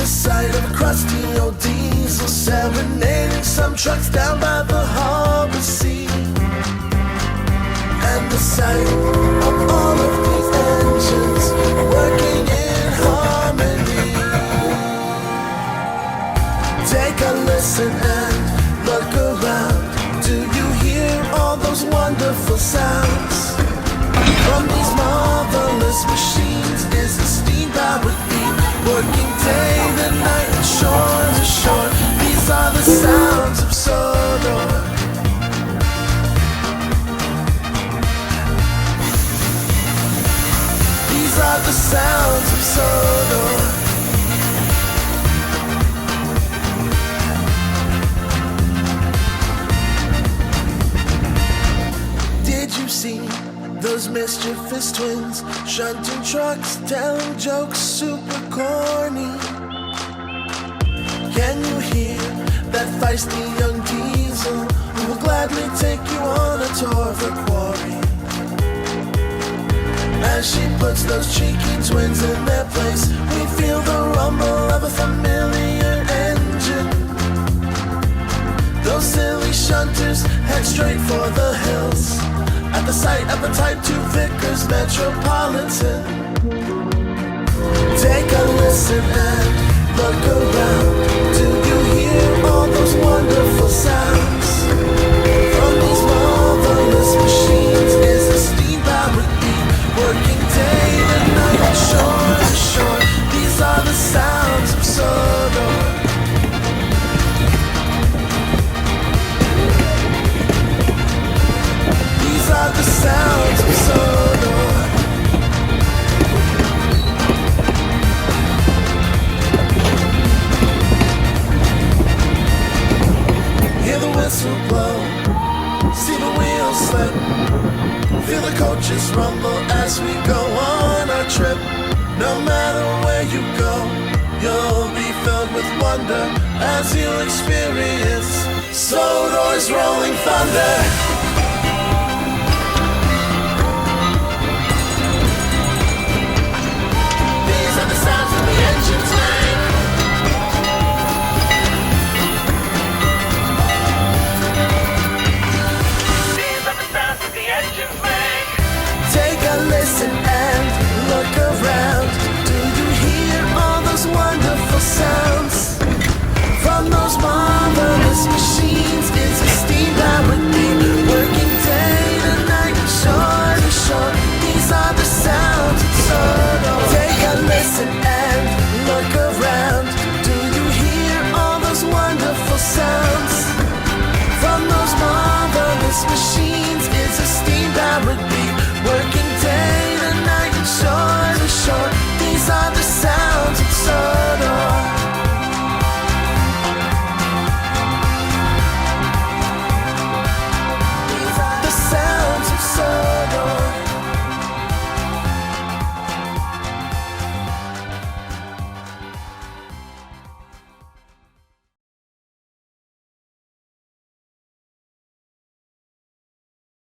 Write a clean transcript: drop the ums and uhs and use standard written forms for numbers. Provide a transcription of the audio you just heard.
sight of a crusty old diesel serenading some trucks down by the harbor sea. And the sight of all of these engines working in harmony. Take a listen and look around. Do you hear all those wonderful sounds? From these marvelous machines is the steam-powered beat, working day to night and shore to shore. These are the sounds of Sodor. These are the sounds of Sodor. Did you see those mischievous twins shunting trucks, telling jokes super corny? Can you hear that feisty young diesel who will gladly take you on a tour of her quarry? As she puts those cheeky twins in their place, we feel the rumble of a familiar engine. Those silly shunters head straight for the hills at the sight of a Type 2 Vickers Metropolitan. Take a listen and look around. Do you hear all those wonderful sounds? From these marvelous machines is a steam-powered beat, working day and night, shore to shore. These are the sounds of Sodor. These are the sounds of Sodor. Hear the whistle blow, see the wheels slip, feel the coaches rumble as we go on our trip. No matter where you go, you'll be filled with wonder as you experience Sodor's rolling thunder.